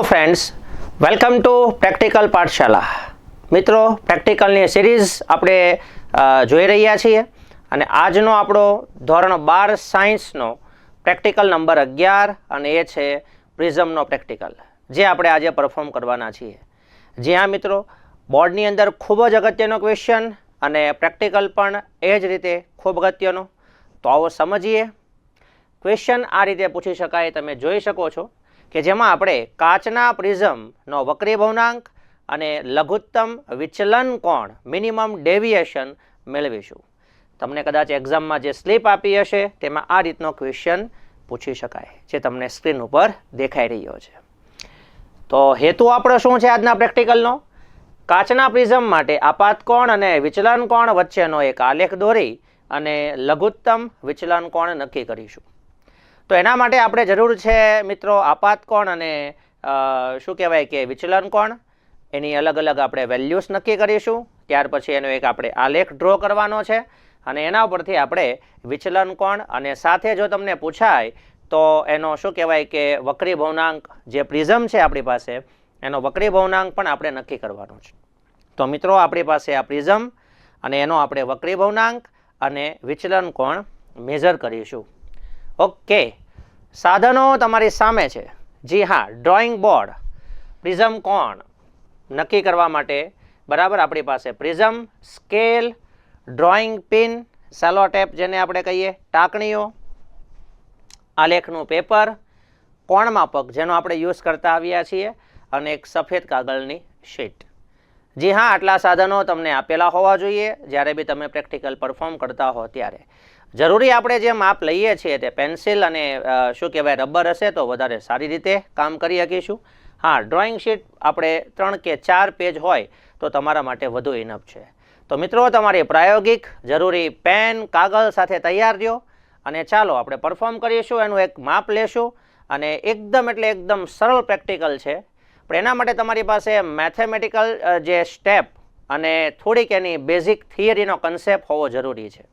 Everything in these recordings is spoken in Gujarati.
Friends, welcome to practical પાઠશાલા. મિત્રો, પ્રેક્ટિકલની સિરીઝ આપણે જોઈ રહ્યા છીએ અને આજનો આપણો ધોરણ 12 સાયન્સનો પ્રેક્ટિકલ નંબર 11 અને એ છે પ્રિઝમનો પ્રેક્ટિકલ, જે આપણે આજે પરફોર્મ કરવાના છીએ. જી હા મિત્રો, બોર્ડની અંદર ખૂબ જ અગત્યનો ક્વેશ્ચન અને પ્રેક્ટિકલ પણ એ જ રીતે ખૂબ અગત્યનો. તો આવો સમજીએ. ક્વેશ્ચન આ રીતે પૂછી શકાય, તમે જોઈ શકો છો કે જેમાં આપણે કાચના પ્રિઝમનો વક્રી ભવનાંક અને લઘુત્તમ વિચલન કોણ મિનિમમ ડેવિએશન મેળવીશું. તમને કદાચ એક્ઝામમાં જે સ્લીપ આપી હશે તેમાં આ રીતનો ક્વેશ્ચન પૂછી શકાય, જે તમને સ્ક્રીન ઉપર દેખાઈ રહ્યો છે. તો હેતુ આપણો શું છે આજના પ્રેક્ટિકલનો? કાચના પ્રિઝમ માટે આપાત કોણ અને વિચલન કોણ વચ્ચેનો એક આલેખ દોરી અને લઘુત્તમ વિચલન કોણ નક્કી કરીશું. તો એના માટે આપણે જરૂર છે મિત્રો આપાત કોણ અને શું કહેવાય કે વિચલન કોણ, એની અલગ અલગ આપણે વેલ્યુઝ નક્કી કરીશું. ત્યાર પછી એનો એક આપણે આલેખ ડ્રો કરવાનો છે અને એના ઉપરથી આપણે વિચલન કોણ અને સાથે જો તમને પૂછાય તો એનો શું કહેવાય કે વક્રી ભવનાંક, જે પ્રિઝમ છે આપણી પાસે, એનો વક્રી ભવનાંક પણ આપણે નક્કી કરવાનો છે. તો મિત્રો, આપણી પાસે આ પ્રિઝમ અને એનો આપણે વક્રી ભવનાંક અને વિચલન કોણ મેઝર કરીશું. ઓકે, સાધનો તમારી સામે છે. જી હા, ડ્રોઈંગ બોર્ડ, પ્રિઝમ કોણ નક્કી કરવા માટે બરાબર આપણી પાસે પ્રિઝમ, સ્કેલ, ડ્રોઈંગ પિન, સેલો ટેપ જેને આપણે કહીએ, ટાંકણીઓ, આલેખનું પેપર, કોણ માપક જેનો આપણે યુઝ કરતા આવ્યા છીએ અને એક સફેદ કાગળની શીટ. જી હા, આટલા સાધનો તમને આપેલા હોવા જોઈએ જ્યારે બી તમે પ્રેક્ટિકલ પરફોર્મ કરતા હો ત્યારે. જરૂરી આપણે જે માપ લઈએ છીએ તે પેન્સિલ અને શું કહેવાય રબર હશે તો વધારે સારી રીતે કામ કરી શકીશું. હા, ડ્રોઈંગ શીટ આપણે 3 કે 4 પેજ હોય તો તમારા માટે વધુ ઇનફ છે. તો મિત્રો, તમારી પ્રાયોગિક જરૂરી પેન કાગળ સાથે તૈયાર રહ્યો અને ચાલો આપણે પરફોર્મ કરીશું. એનું એક માપ લેશું અને એકદમ એટલે એકદમ સરળ પ્રેક્ટિકલ છે, પણ એના માટે તમારી પાસે મેથેમેટિકલ જે સ્ટેપ અને થોડીક એની બેઝિક થિયરીનો કન્સેપ્ટ હોવો જરૂરી છે.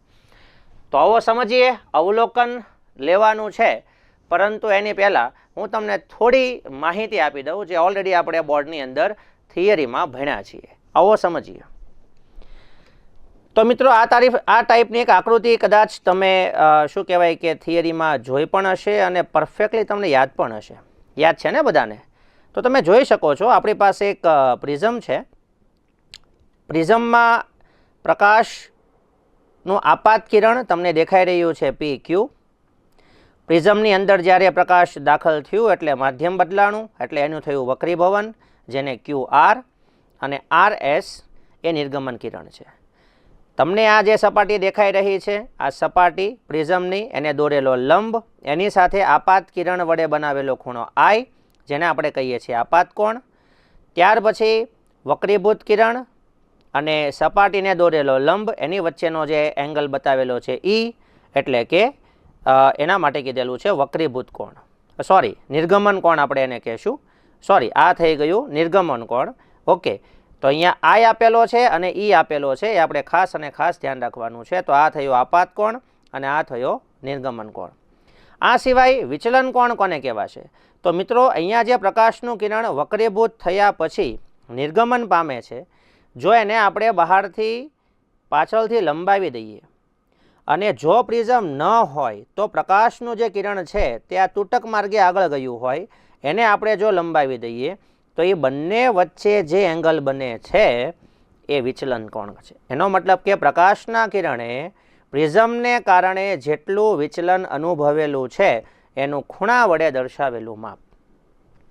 તો આવો સમજીએ. અવલોકન લેવાનું છે, પરંતુ એની પહેલાં હું તમને થોડી માહિતી આપી દઉં જે ઓલરેડી આપણે બોર્ડની અંદર થિયરીમાં ભણ્યા છીએ. આવો સમજીએ. તો મિત્રો, આ ટાઈપની એક આકૃતિ કદાચ તમે શું કહેવાય કે થિયરીમાં જોઈ પણ હશે અને પરફેક્ટલી તમને યાદ પણ હશે. યાદ છે ને બધાને? તો તમે જોઈ શકો છો આપણી પાસે એક પ્રિઝમ છે. પ્રિઝમમાં પ્રકાશનું આપાત કિરણ તમને દેખાઈ રહ્યું છે PQ. પ્રિઝમની અંદર જ્યારે પ્રકાશ દાખલ થયું એટલે માધ્યમ બદલાણું, એટલે એનું થયું વક્રીભવન જેને QR, અને RS એ નિર્ગમન કિરણ છે. તમને આ જે સપાટી દેખાઈ રહી છે, આ સપાટી પ્રિઝમની, એને દોરેલો લંબ, એની સાથે આપાત કિરણ વડે બનાવેલો ખૂણો I, જેને આપણે કહીએ છીએ આપાત કોણ. ત્યાર પછી વક્રીભૂત કિરણ અને સપાટીને દોરેલો લંબ, એની વચ્ચેનો જે એંગલ બતાવેલો છે E, એટલે કે એના માટે કીધેલું છે વક્રીભૂત કોણ. સોરી, નિર્ગમન કોણ આપણે એને કહેશું. સોરી, આ થઈ ગયું નિર્ગમન કોણ. ઓકે, તો અહીંયા I આપેલો છે અને E આપેલો છે, એ આપણે ખાસ અને ખાસ ધ્યાન રાખવાનું છે. તો આ થયો આપાત કોણ અને આ થયો નિર્ગમન કોણ. આ સિવાય વિચલન કોણ કોને કહેવાશે? તો મિત્રો, અહીંયા જે પ્રકાશનું કિરણ વક્રીભૂત થયા પછી નિર્ગમન પામે છે, જો એને આપણે બહારથી પાછળથી લંબાવી દઈએ અને જો પ્રિઝમ ન હોય તો પ્રકાશનું જે કિરણ છે તે આ તૂટક માર્ગે આગળ ગયું હોય, એને આપણે જો લંબાવી દઈએ તો એ બંને વચ્ચે જે એંગલ બને છે એ વિચલન કોણ છે. એનો મતલબ કે પ્રકાશના કિરણે પ્રિઝમને કારણે જેટલું વિચલન અનુભવેલું છે એનું ખૂણા વડે દર્શાવેલું માપ.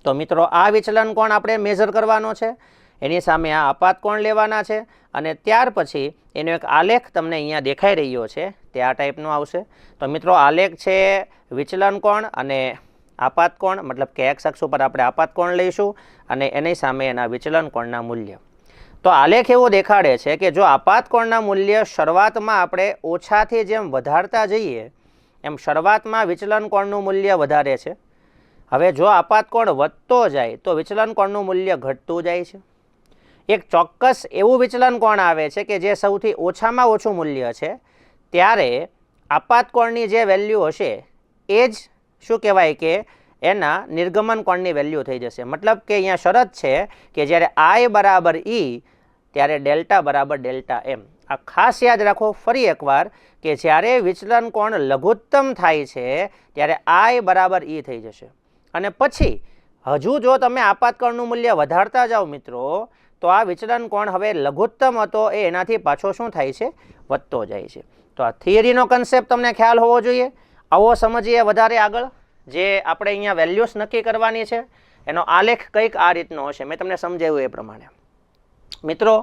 તો મિત્રો, આ વિચલન કોણ આપણે મેઝર કરવાનો છે. એની સામે આ આપાત કોણ લેવાના છે અને ત્યાર પછી એનો એક આલેખ તમને અહીંયા દેખાઈ રહ્યો છે, તે આ ટાઈપનો આવશે. તો મિત્રો, આલેખ છે વિચલન કોણ અને આપાત કોણ, મતલબ કે એક્સ અક્ષ ઉપર આપણે આપાત કોણ લઈશું અને એની સામે એના વિચલન કોણના મૂલ્ય. તો આલેખ એવો દેખાડે છે કે જો આપાત કોણના મૂલ્ય શરૂઆતમાં આપણે ઓછાથી જેમ વધારતા જઈએ એમ શરૂઆતમાં વિચલન કોણનું મૂલ્ય વધારે છે. હવે જો આપાત કોણ વધતો જાય તો વિચલન કોણનું મૂલ્ય ઘટતું જાય છે. એક ચોક્કસ એવું વિચલન કોણ આવે છે કે જે સૌથી ઓછામાં ઓછું મૂલ્ય છે, ત્યારે આપાત કોણની જે વેલ્યુ હશે એ જ શું કહેવાય કે એના નિર્ગમન કોણની વેલ્યુ થઈ જશે. મતલબ કે અહીંયા શરત છે કે જ્યારે I બરાબર E ત્યારે ડેલ્ટા બરાબર ડેલ્ટા એમ. આ ખાસ યાદ રાખો ફરી એકવાર કે જ્યારે વિચલન કોણ લઘુત્તમ થાય છે ત્યારે I બરાબર E થઈ જશે. અને પછી હજુ જો તમે આપાત કોણનું મૂલ્ય વધારતા જાઓ મિત્રો તો આ વિચલન કોણ હવે લઘુત્તમ હતો એ એનાથી પાછો શું થાય છે? વધતો જાય છે. તો આ થિયરીનો કન્સેપ્ટ તમને ખ્યાલ હોવો જોઈએ. આવો સમજીએ વધારે આગળ. જે આપણે અહીંયા વેલ્યુસ નક્કી કરવાની છે એનો આલેખ કંઈક આ રીતનો હશે. મેં તમને સમજાવ્યું એ પ્રમાણે. મિત્રો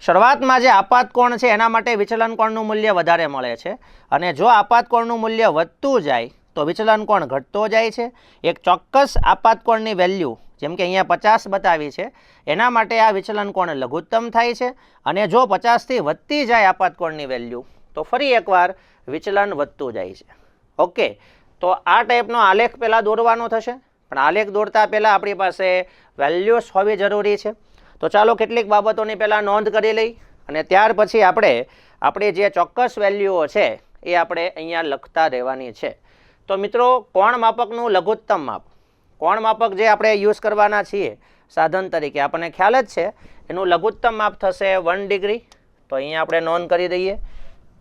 શરૂઆતમાં જે આપાત કોણ છે એના માટે વિચલન કોણનું મૂલ્ય વધારે મળે છે અને જો આપાત કોણનું મૂલ્ય વધતું જાય તો વિચલન કોણ ઘટતો જાય છે. એક ચોક્કસ આપાત કોણની વેલ્યુ જેમ કે અહીંયા 50 બતાવી છે એના માટે આ વિચલન કોણ લઘુત્તમ થાય છે અને જો 50 થી વધતી જાય આપાત કોણની વેલ્યુ તો ફરી એકવાર વિચલન વધતું જાય છે. ઓકે, તો આ ટાઈપનો આલેખ પહેલાં દોરવાનો થશે, પણ આલેખ દોરતા પહેલાં આપણી પાસે વેલ્યુસ હોવી જરૂરી છે. તો ચાલો કેટલીક બાબતોની પહેલાં નોંધ કરી લઈ અને ત્યાર પછી આપણે આપણી જે ચોક્કસ વેલ્યુઓ છે એ આપણે અહીંયા લખતા રહેવાની છે. તો મિત્રો કોણ માપકનું લઘુત્તમ માપ, કોણ માપક જે આપણે યુઝ કરવાના છીએ સાધન તરીકે આપણને ખ્યાલ જ છે એનું લઘુત્તમ માપ થશે 1 ડિગ્રી. તો અહીંયા આપણે નોંધ કરી દઈએ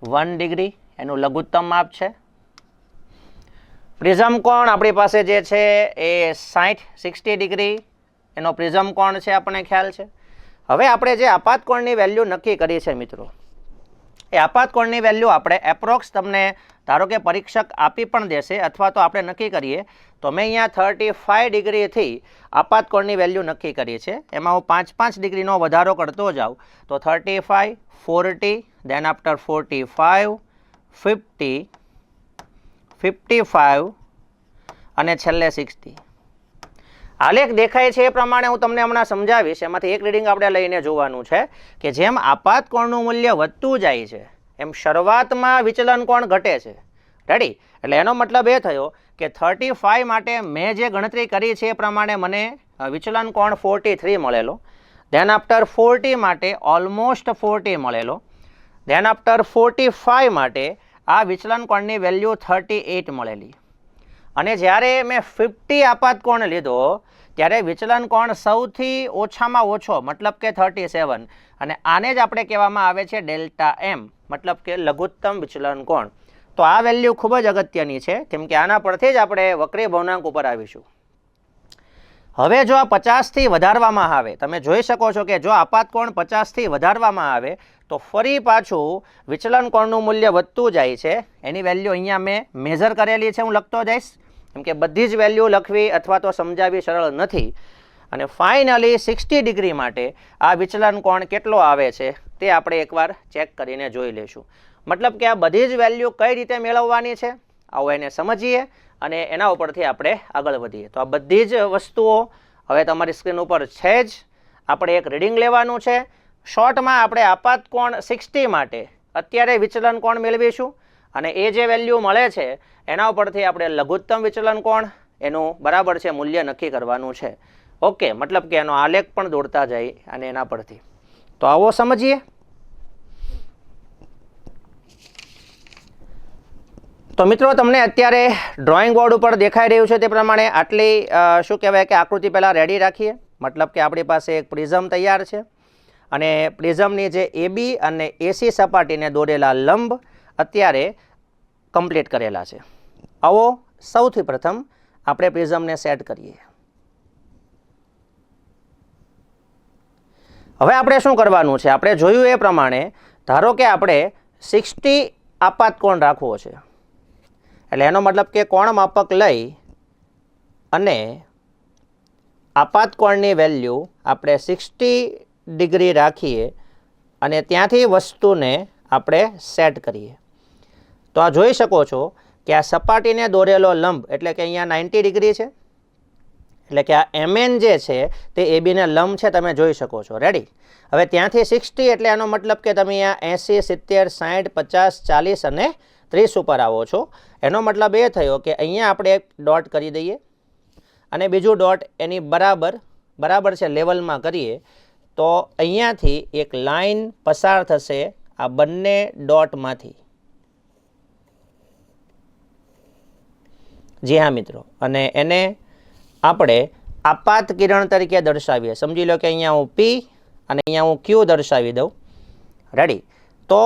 1 ડિગ્રી એનું લઘુત્તમ માપ છે. પ્રિઝમ કોણ આપણી પાસે જે છે એ 60 ડિગ્રી એનો પ્રિઝમ કોણ છે આપણને ખ્યાલ છે. હવે આપણે જે આપાત કોણની વેલ્યુ નક્કી કરી છે મિત્રો એ આપાત કોણની વેલ્યુ આપણે એપ્રોક્સ તમને ધારો કે પરીક્ષક આપી પણ દેશે અથવા તો આપણે નક્કી કરીએ તો મેં અહીંયા 35 ડિગ્રીથી આપાત કોણની વેલ્યુ નક્કી કરી છે. એમાં હું 5 ડિગ્રીનો વધારો કરતો જાઉં તો 35, 40, દેન આફ્ટર 45, 50, 55 અને છેલ્લે 60. આલેખ દેખાય છે એ પ્રમાણે હું તમને હમણાં સમજાવીશ. એમાંથી એક રીડિંગ આપણે લઈને જોવાનું છે કે જેમ આપાત કોણનું મૂલ્ય વધતું જાય છે એમ શરૂઆતમાં વિચલન કોણ ઘટે છે. રેડી? એટલે એનો મતલબ એ થયો કે 35 માટે મેં જે ગણતરી કરી છે એ પ્રમાણે મને વિચલન કોણ 43 મળેલો. ધેન આફ્ટર 40 માટે ઓલમોસ્ટ 40 મળેલો. ધેન આફ્ટર 45 માટે આ વિચલન કોણની વેલ્યુ 38 મળેલી. અને જ્યારે મેં 50 આપાત કોણ લીધો ત્યારે વિચલન કોણ સૌથી ઓછામાં ઓછો મતલબ કે 37 અને આને જ આપણે કહેવામાં આવે છે ડેલ્ટા એમ મતલબ કે લઘુત્તમ વિચલન કોણ. તો આ વેલ્યુ ખૂબ જ અગત્યની છે કેમ કે આના પરથી જ આપણે વક્રી ભવનાંક ઉપર આવીશું. હવે જો આ 50થી વધારવામાં આવે, તમે જોઈ શકો છો કે જો આપાત કોણ 50થી વધારવામાં આવે તો ફરી પાછું વિચલન કોણનું મૂલ્ય વધતું જાય છે. એની વેલ્યુ અહીંયા મેં મેઝર કરેલી છે, હું લખતો જઈશ કેમ કે બધી જ વેલ્યુ લખવી અથવા તો સમજાવવી સરળ નથી. અને ફાઇનલી 60 ડિગ્રી માટે આ વિચલન કોણ કેટલો આવે છે તે આપણે એકવાર ચેક કરીને જોઈ લઈશું. મતલબ કે આ બધી જ વેલ્યુ કઈ રીતે મેળવવાની છે આવો એને સમજીએ અને એના ઉપરથી આપણે આગળ વધીએ. તો આ બધી જ વસ્તુઓ હવે તમારી સ્ક્રીન ઉપર છે જ. આપણે એક રીડિંગ લેવાનું છે. શોર્ટમાં આપણે આપાત કોણ 60 માટે અત્યારે વિચલન કોણ મેળવીશું અને એ જે વેલ્યુ મળે છે એના ઉપરથી આપણે લઘુત્તમ વિચલન કોણ એનું બરાબર છે મૂલ્ય નક્કી કરવાનું છે. ઓકે, મતલબ કે એનો આલેખ પણ દોરતા જાય અને એના પરથી. તો આવો સમજીએ. તો મિત્રો તમને અત્યારે ડ્રોઈંગ બોર્ડ ઉપર દેખાઈ રહ્યું છે તે પ્રમાણે આટલી શું કહેવાય કે આકૃતિ પહેલાં રેડી રાખીએ. મતલબ કે આપણી પાસે એક પ્રિઝમ તૈયાર છે અને પ્રિઝમની જે AB અને AC સપાટીને દોરેલા લંબ અત્યારે કમ્પ્લીટ કરેલા છે. આવો સૌથી પ્રથમ આપણે પ્રિઝમને સેટ કરીએ. હવે આપણે શું કરવાનું છે, આપણે જોયું એ પ્રમાણે ધારો કે આપણે 60 આપાત કોણ રાખવો છે. એટલે એનો મતલબ કે કોણ માપક લઈ અને આપાત કોણની વેલ્યુ આપણે 60 ડિગ્રી રાખીએ અને ત્યાંથી વસ્તુને આપણે સેટ કરીએ. તો આ જોઈ શકો છો કે આ સપાટીને દોરેલો લંબ એટલે કે અહીંયા 90 ડિગ્રી છે. એટલે કે આ MN જે છે તે ABને લંબ છે, તમે જોઈ શકો છો. રેડી? હવે ત્યાંથી 60 એટલે એનો મતલબ કે તમે અહીંયા 80, 70, 60, 50, 40 અને 30 ઉપર આવો છો. એનો મતલબ એ થયો કે અહીંયા આપણે એક ડોટ કરી દઈએ અને બીજું ડોટ એની બરાબર છે લેવલમાં કરીએ તો અહીંયાથી એક લાઈન પસાર થશે આ બંને ડોટમાંથી. જી હા મિત્રો, અને એને આપણે આપાત કિરણ તરીકે દર્શાવીએ. સમજી લો કે અહીંયા હું પી અને અહીંયા હું ક્યુ દર્શાવી દઉં. રેડી? તો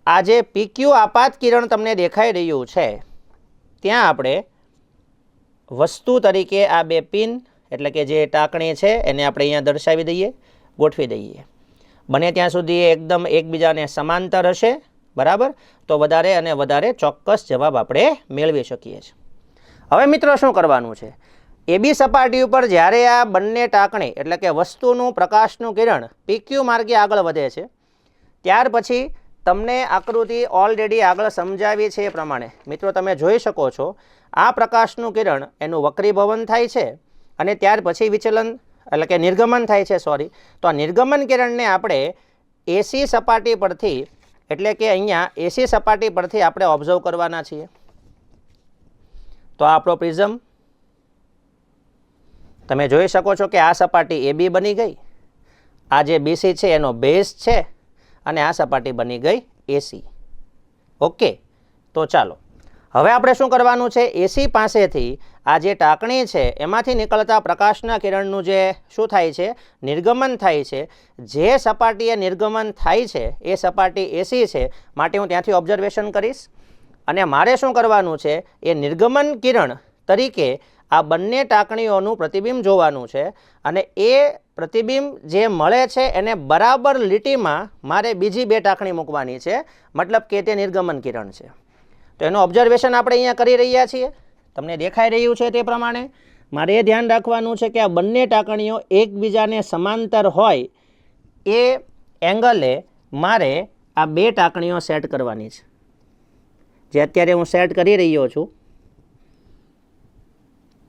આ જે PQ આપાત કિરણ તમને દેખાઈ રહ્યું છે ત્યાં આપણે વસ્તુ તરીકે આ બે પિન એટલે કે જે ટાંકણી છે એને આપણે અહીંયા દર્શાવી દઈએ, ગોઠવી દઈએ. બને ત્યાં સુધી એકદમ એકબીજાને સમાંતર હશે, બરાબર? તો વધારે અને વધારે ચોક્કસ જવાબ આપણે મેળવી શકીએ છીએ. હવે મિત્રો શું કરવાનું છે? AB સપાટી ઉપર જ્યારે આ બંને ટાંકણી એટલે કે વસ્તુનું પ્રકાશનું કિરણ PQ માર્ગે આગળ વધે છે ત્યાર પછી તમને આકૃતિ ઓલરેડી આગળ સમજાવી છે એ પ્રમાણે મિત્રો તમે જોઈ શકો છો આ પ્રકાશનું કિરણ એનું વક્રીભવન થાય છે અને ત્યાર પછી વિચલન એટલે કે નિર્ગમન થાય છે. તો આ નિર્ગમન કિરણને આપણે AC સપાટી પરથી એટલે કે અહીંયા AC સપાટી પરથી આપણે ઓબ્ઝર્વ કરવાના છીએ. તો આ આપણો પ્રિઝમ તમે જોઈ શકો છો કે આ સપાટી AB બની ગઈ, આ જે BC છે એનો બેઝ છે અને આ સપાટી બની ગઈ AC. ઓકે, તો ચાલો હવે આપણે શું કરવાનું છે? AC પાસેથી આ જે ટાંકણી છે એમાંથી નીકળતા પ્રકાશના કિરણનું જે શું થાય છે? નિર્ગમન થાય છે. જે સપાટીએ નિર્ગમન થાય છે એ સપાટી AC છે, માટે હું ત્યાંથી ઓબ્ઝર્વેશન કરીશ અને મારે શું કરવાનું છે? એ નિર્ગમન કિરણ તરીકે આ બંને ટાંકણીઓનું પ્રતિબિંબ જોવાનું છે અને એ પ્રતિબિંબ જે મળે છે એને બરાબર લીટીમાં મારે બીજી બે ટાંકણી મૂકવાની છે, મતલબ કે તે નિર્ગમન કિરણ છે. તો એનું ઓબ્ઝર્વેશન આપણે અહીંયા કરી રહ્યા છીએ. તમને દેખાઈ રહ્યું છે તે પ્રમાણે મારે એ ધ્યાન રાખવાનું છે કે આ બંને ટાંકણીઓ એકબીજાને સમાંતર હોય એ એંગલે મારે આ બે ટાંકણીઓ સેટ કરવાની છે, જે અત્યારે હું સેટ કરી રહ્યો છું.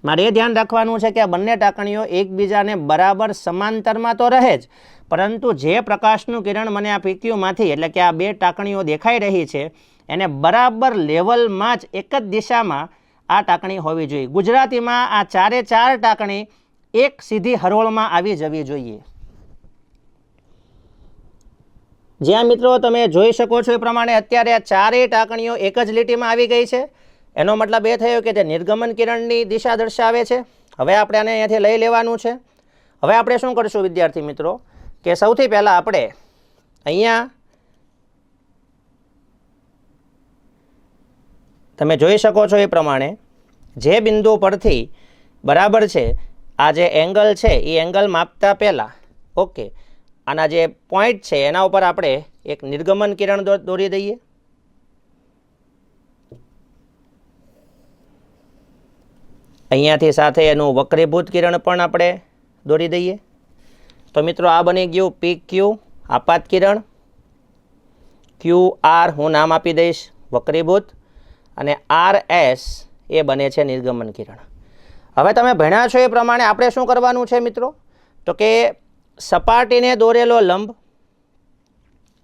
મારે એ ધ્યાન રાખવાનું છે કે આ બંને ટાંકણીઓ એકબીજાને બરાબર સમાંતરમાં તો રહે જ, પરંતુ જે પ્રકાશનું કિરણ મને આ PQમાંથી એટલે કે આ બે ટાંકણીઓ દેખાઈ રહી છે એને બરાબર લેવલમાં જ એક જ દિશામાં આ ટાંકણી હોવી જોઈએ. ગુજરાતીમાં આ ચારે ચાર ટાંકણી એક સીધી હરોળમાં આવી જવી જોઈએ. જ્યાં મિત્રો તમે જોઈ શકો છો એ પ્રમાણે અત્યારે આ ચારેય ટાંકણીઓ એક જ લીટીમાં આવી ગઈ છે. એનો મતલબ એ થયો કે તે નિર્ગમન કિરણની દિશા દર્શાવે છે. હવે આપણે આને અહીંયાથી લઈ લેવાનું છે. હવે આપણે શું કરશું વિદ્યાર્થી મિત્રો કે સૌથી પહેલાં આપણે અહીંયા તમે જોઈ શકો છો એ પ્રમાણે જે બિંદુ પરથી બરાબર છે આ જે એંગલ છે એ એંગલ માપતા પહેલાં ઓકે આના જે પોઈન્ટ છે એના ઉપર આપણે એક નિર્ગમન કિરણ દોરી દઈએ. અહીંયાથી સાથે એનું વક્રીભૂત કિરણ પણ આપણે દોરી દઈએ. તો મિત્રો આ બની ગયું PQ આપાત કિરણ, QR હું નામ આપી દઈશ વક્રીભૂત અને RS એ બને છે નિર્ગમન કિરણ. હવે તમે ભણ્યા છો એ પ્રમાણે આપણે શું કરવાનું છે મિત્રો? તો કે સપાટીને દોરેલો લંબ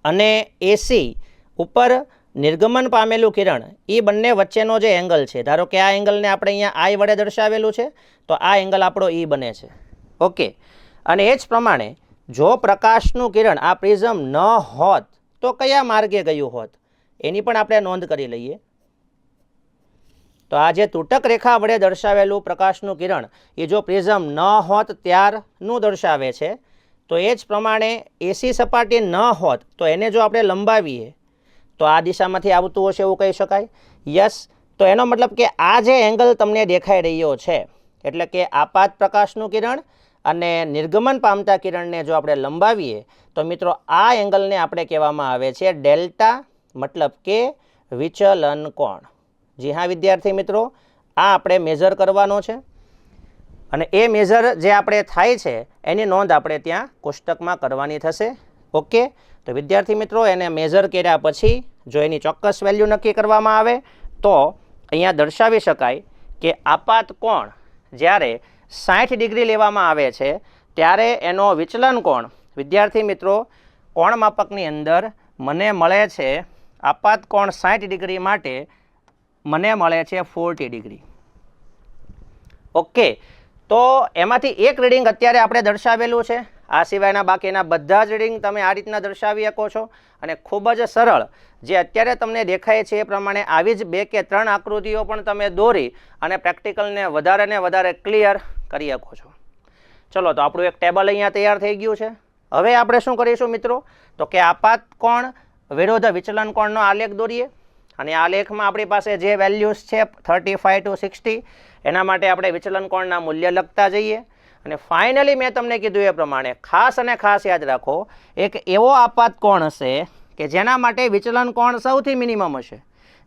અને AC ઉપર નિર્ગમન પામેલું કિરણ એ બંને વચ્ચેનો જે એંગલ છે, ધારો કે આ એંગલને આપણે અહીંયા I વડે દર્શાવેલું છે તો આ એંગલ આપણો E બને છે. ઓકે, અને એ જ પ્રમાણે જો પ્રકાશનું કિરણ આ પ્રિઝમ ન હોત તો કયા માર્ગે ગયું હોત એની પણ આપણે નોંધ કરી લઈએ. તો આ જે તૂટક રેખા વડે દર્શાવેલું પ્રકાશનું કિરણ એ જો પ્રિઝમ ન હોત ત્યારનું દર્શાવે છે, તો એ જ પ્રમાણે AC સપાટી ન હોત તો એને જો આપણે લંબાવીએ તો આ દિશામાંથી આવતું હશે એવું કહી શકાય. યસ, તો એનો મતલબ કે આ જે એંગલ તમને દેખાઈ રહ્યો છે એટલે કે આપાત પ્રકાશનું કિરણ અને નિર્ગમન પામતા કિરણને જો આપણે લંબાવીએ તો મિત્રો આ એંગલને આપણે કહેવામાં આવે છે ડેલ્ટા, મતલબ કે વિચલન કોણ. જી હા વિદ્યાર્થી મિત્રો, આ આપણે મેઝર કરવાનો છે અને એ મેઝર જે આપણે થાય છે એની નોંધ આપણે ત્યાં કોષ્ટકમાં કરવાની થશે. ઓકે, તો વિદ્યાર્થી મિત્રો એને મેઝર કર્યા પછી જો એની ચોક્કસ વેલ્યુ નક્કી કરવામાં આવે તો અહીંયા દર્શાવી શકાય કે આપાત કોણ જ્યારે 60 ડિગ્રી લેવામાં આવે છે ત્યારે એનો વિચલન કોણ વિદ્યાર્થી મિત્રો કોણ માપકની અંદર મને મળે છે આપાત કોણ 60 ડિગ્રી માટે મને મળે છે 40 ડિગ્રી. ઓકે, તો એમાંથી એક રીડિંગ અત્યારે આપણે દર્શાવેલું છે. આ સિવાયના બાકીના બધા જ રીડિંગ તમે આ રીતના દર્શાવી શકો છો અને ખૂબ જ સરળ જે અત્યારે તમને દેખાય છે એ પ્રમાણે આવી જ 2 કે 3 આકૃતિઓ પણ તમે દોરી અને પ્રેક્ટિકલને વધારે ક્લિયર કરી શકો છો. ચલો તો આપણું એક ટેબલ અહીંયા તૈયાર થઈ ગયું છે. હવે આપણે શું કરીશું મિત્રો, તો કે આપાત કોણ વિરુદ્ધ વિચલન કોણનો આલેખ દોરીએ. અને આ લેખમાં આપણી પાસે જે વેલ્યુઝ છે 35 to 60 એના માટે આપણે વિચલન કોણના મૂલ્ય લખતા જઈએ. અને ફાઇનલી મેં તમને કીધું એ પ્રમાણે ખાસ અને ખાસ યાદ રાખો, એક એવો આપાત કોણ હશે કે જેના માટે વિચલન કોણ સૌથી મિનિમમ હશે.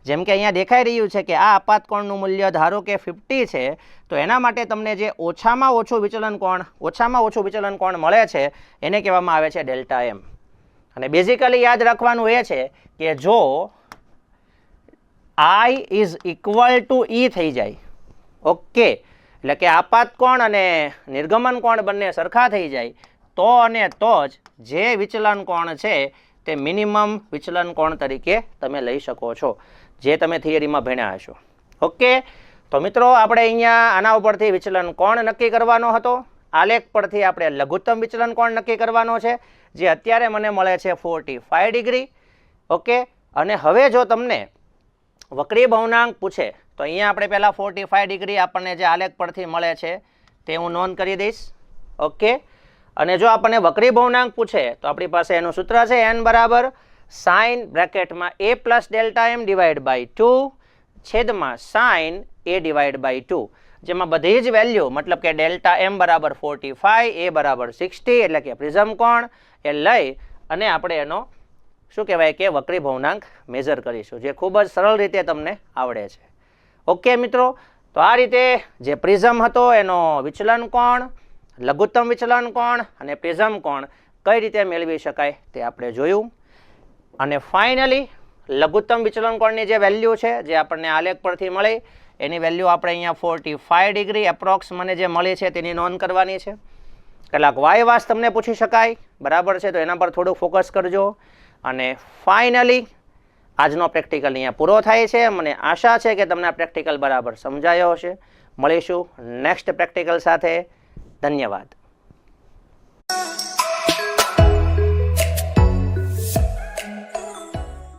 જેમ કે અહીંયા દેખાઈ રહ્યું છે કે આ આપાત કોણનું મૂલ્ય ધારો કે 50 છે, તો એના માટે તમને જે ઓછામાં ઓછું વિચલન કોણ મળે છે એને કહેવામાં આવે છે ડેલ્ટા એમ. અને બેઝિકલી યાદ રાખવાનું એ છે કે જો I is equal to E થઈ જાય, ઓકે, એટલે કે આપાત કોણ અને નિર્ગમન કોણ બંને સરખા થઈ જાય તો અને તો જ જે વિચલન કોણ છે તે મિનિમમ વિચલન કોણ તરીકે તમે લઈ શકો છો, જે તમે થિયરીમાં ભણ્યા હશો. ઓકે, તો મિત્રો આપણે અહીંયા આના ઉપરથી વિચલન કોણ નક્કી કરવાનો હતો. આલેખ પરથી આપણે લઘુત્તમ વિચલન કોણ નક્કી કરવાનો છે, જે અત્યારે મને મળે છે 45 ડિગ્રી. ઓકે, અને હવે જો તમને વક્રી ભવનાંક પૂછે તો અહીંયા આપણે પહેલાં 45 ડિગ્રી આપણને જે આલેખ પરથી મળે છે તે હું નોંધ કરી દઈશ. ઓકે, અને જો આપણને વક્રી ભવનાંક પૂછે તો આપણી પાસે એનું સૂત્ર છે n બરાબર સાઇન બ્રેકેટમાં a plus delta M divide by 2 છેદમાં સાઇન a ડિવાઈડ બાય 2, જેમાં બધી જ વેલ્યુ મતલબ કે ડેલ્ટા એમ બરાબર 45, a બરાબર 60 એટલે કે પ્રિઝમ કોણ એ લઈ અને આપણે એનો શું કહેવાય કે વક્રી ભવનાંક મેઝર કરીશું, જે ખૂબ જ સરળ રીતે તમને આવડે છે. ઓકે મિત્રો, તો આ રીતે જે પ્રિઝમ હતો એનો વિચલન કોણ, લઘુત્તમ વિચલન કોણ અને પ્રિઝમ કોણ કઈ રીતે મેળવી શકાય તે આપણે જોયું. અને ફાઇનલી લઘુત્તમ વિચલન કોણની જે વેલ્યુ છે જે આપણને આલેખ પરથી મળી એની વેલ્યુ આપણે અહીંયા 45 ડિગ્રી એપ્રોક્સ મને જે મળી છે તેની નોંધ કરવાની છે. કેટલાક વાય વાસ તમને પૂછી શકાય, બરાબર છે, તો એના પર થોડું ફોકસ કરજો. અને ફાઇનલી આજનો પ્રેક્ટિકલ અહીંયા પૂરો થાય છે. મને આશા છે કે તમને આ પ્રેક્ટિકલ બરાબર સમજાયો હશે. મળીશું નેક્સ્ટ પ્રેક્ટિકલ સાથે. ધન્યવાદ.